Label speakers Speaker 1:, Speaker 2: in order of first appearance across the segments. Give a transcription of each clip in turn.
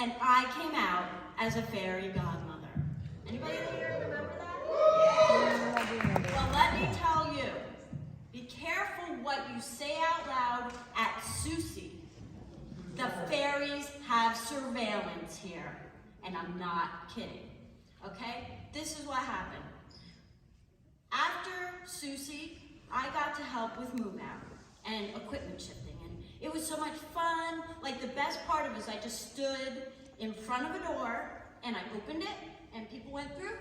Speaker 1: and I came out as a fairy godmother. Anybody here remember that? Well, let me tell you, be careful what you say out loud at Susie. The fairies have surveillance here, and I'm not kidding, okay? This is what happened. After Susie, I got to help with move out and equipment shifting, and it was so much fun. Like, the best part of it is I just stood in front of a door, and I opened it, and people went through,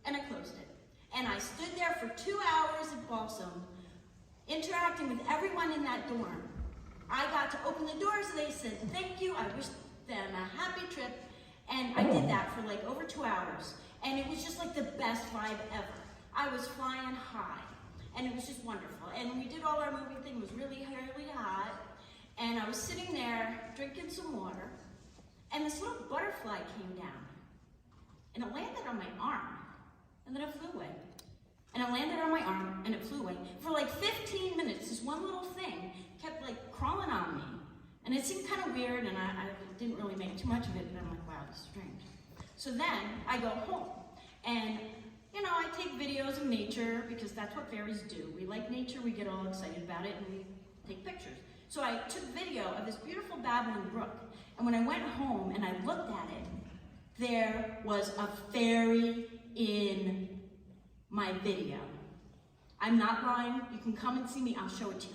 Speaker 1: and I closed it. And I stood there for 2 hours at Balsam, interacting with everyone in that dorm. I got to open the doors, they said thank you, I wish them a happy trip, and I did that for like over 2 hours. And it was just like the best vibe ever. I was flying high, and it was just wonderful. And we did all our moving thing, it was really, really hot, and I was sitting there drinking some water, and this little butterfly came down, and it landed on my arm, and then it flew away. And it landed on my arm, and it flew away. For like 15 minutes, this one little thing kept like crawling on me. And it seemed kind of weird, and I didn't really make too much of it, but I'm like, wow, this is strange. So then I go home, and you know, I take videos of nature, because that's what fairies do. We like nature, we get all excited about it, and we take pictures. So I took video of this beautiful babbling brook, and when I went home and I looked at it, there was a fairy in my video. I'm not lying, you can come and see me, I'll show it to you.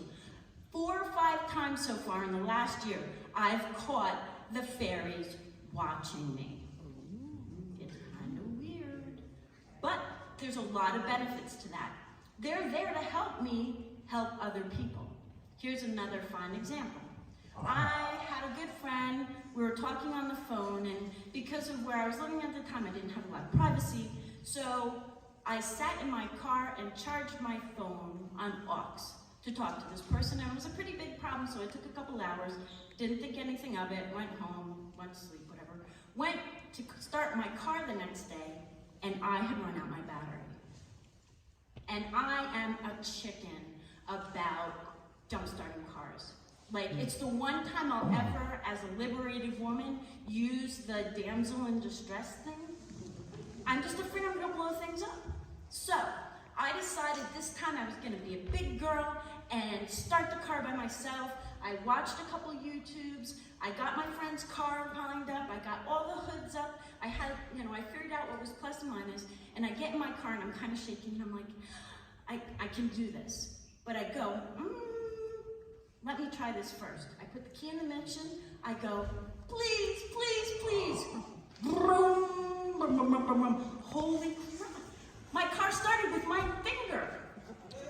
Speaker 1: 4 or 5 times so far in the last year, I've caught the fairies watching me. It's kind of weird, but there's a lot of benefits to that. They're there to help me help other people. Here's another fun example. I had a good friend, we were talking on the phone, and because of where I was living at the time, I didn't have a lot of privacy, so I sat in my car and charged my phone on aux to talk to this person, and it was a pretty big problem, so it took a couple hours, didn't think anything of it, went home, went to sleep, whatever. Went to start my car the next day, and I had run out my battery. And I am a chicken about jump-starting cars. Like, it's the one time I'll ever, as a liberated woman, use the damsel in distress thing. I'm just afraid I'm gonna blow things up. So, I decided this time I was gonna be a big girl and start the car by myself. I watched a couple YouTubes, I got my friend's car lined up, I got all the hoods up, I had, I figured out what was plus and minus, and I get in my car and I'm kind of shaking, and I'm like, I can do this. But I go, let me try this first. I put the key in the ignition, I go, please, please, please. Vroom, vroom, vroom, vroom, vroom. Holy crap. My car started with my finger.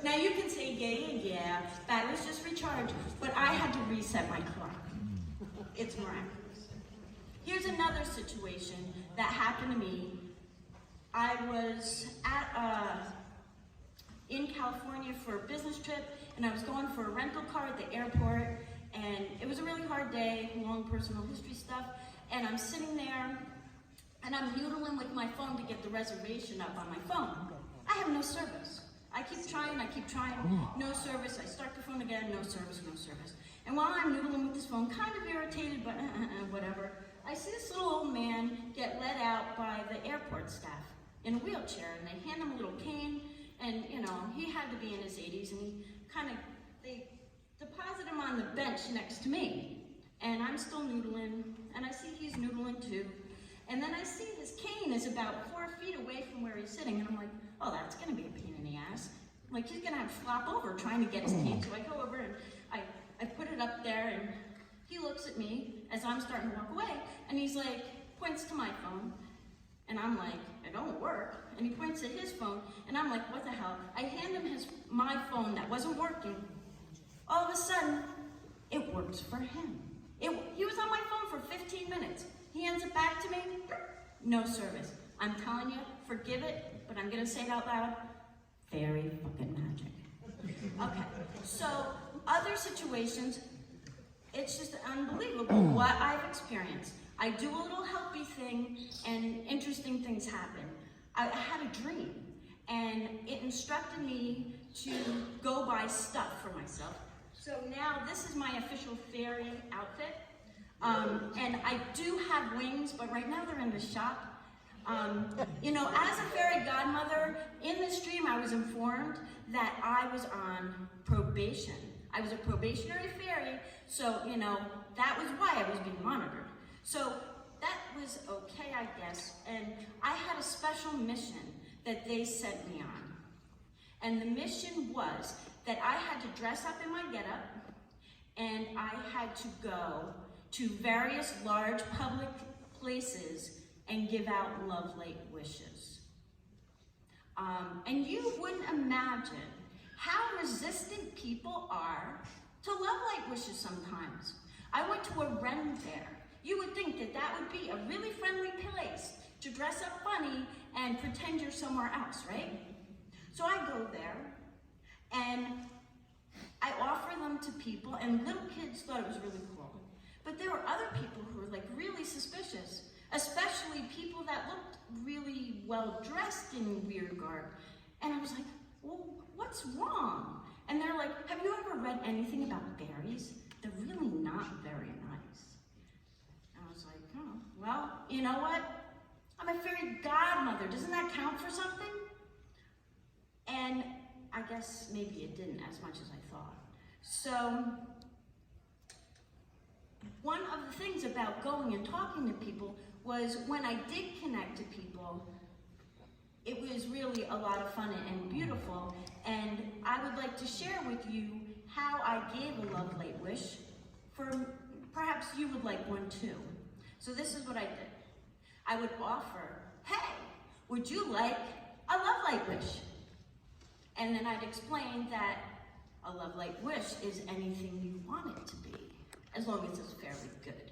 Speaker 1: Now you can say, yeah, battery's just recharged, but I had to reset my car. It's miraculous. Here's another situation that happened to me. I was in California for a business trip, and I was going for a rental car at the airport, and it was a really hard day, long personal history stuff, and I'm sitting there, and I'm noodling with my phone to get the reservation up on my phone. I have no service. I keep trying, no service. I start the phone again, no service, no service. And while I'm noodling with this phone, kind of irritated, but whatever, I see this little old man get let out by the airport staff in a wheelchair, and they hand him a little cane, and he had to be in his 80s, and they deposit him on the bench next to me. And I'm still noodling, and I see he's noodling too. And then I see his cane is about 4 feet away from where he's sitting, and I'm like, oh, that's gonna be a pain in the ass. Like, he's gonna have to flop over trying to get his cane. So I go over and I put it up there, and he looks at me as I'm starting to walk away, and he's like, points to my phone, and I'm like, it don't work. And he points at his phone, and I'm like, what the hell? I hand him my phone that wasn't working. All of a sudden, it works for him. He was on my phone for 15 minutes. He hands it back to me, no service. I'm telling you, forgive it, but I'm gonna say it out loud, fairy fucking magic. Okay, so other situations, it's just unbelievable what I've experienced. I do a little helpy thing, and interesting things happen. I had a dream, and it instructed me to go buy stuff for myself. So now this is my official fairy outfit. And I do have wings, but right now they're in the shop. You know, as a fairy godmother, in this dream I was informed that I was on probation. I was a probationary fairy, so, you know, that was why I was being monitored. So that was okay, I guess, and I had a special mission that they sent me on. And the mission was that I had to dress up in my getup, and I had to go to various large public places and give out love light wishes. And you wouldn't imagine how resistant people are to love light wishes sometimes. I went to a Ren fair. You would think that that would be a really friendly place to dress up funny and pretend you're somewhere else, right? So I go there and I offer them to people, and little kids thought it was really cool. But there were other people who were like really suspicious, especially people that looked really well dressed in weird garb. And I was like, well, what's wrong? And they're like, have you ever read anything about fairies? They're really not very nice. And I was like, oh, well, you know what? I'm a fairy godmother. Doesn't that count for something? And I guess maybe it didn't as much as I thought. So one of the things about going and talking to people was when I did connect to people, it was really a lot of fun and beautiful. And I would like to share with you how I gave a love light wish, for perhaps you would like one too. So this is what I did. I would offer, hey, would you like a love light wish? And then I'd explain that a love light wish is anything you want it to be, as long as it's fairly good.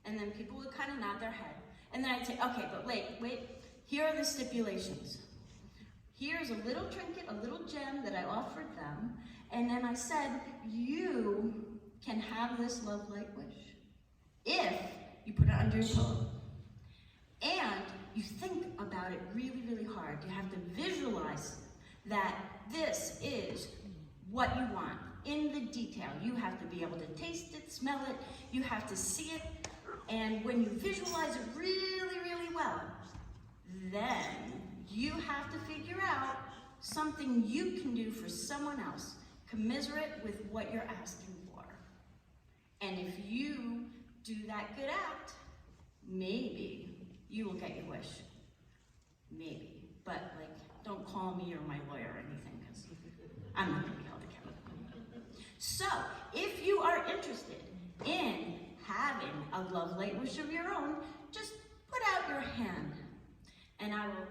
Speaker 1: And then people would kind of nod their head. And then I'd say, okay, but wait, here are the stipulations. Here's a little trinket, a little gem that I offered them. And then I said, you can have this love light wish if you put it under your pillow. And you think about it really, really hard. You have to visualize that this is what you want in the detail. You have to be able to taste it, smell it, you have to see it, and when you visualize it really, really well, then you have to figure out something you can do for someone else, commiserate with what you're asking for. And if you do that good act, maybe you will get your wish. Maybe, but like, don't call me or my lawyer or anything, because I'm not going to be held accountable. So, if you are interested in having a love light wish of your own, just put out your hand, and I will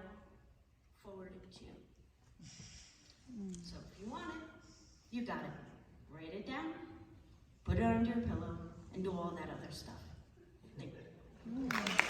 Speaker 1: forward it to you. So, if you want it, you got it. Write it down, put it under your pillow, and do all that other stuff. Thank you.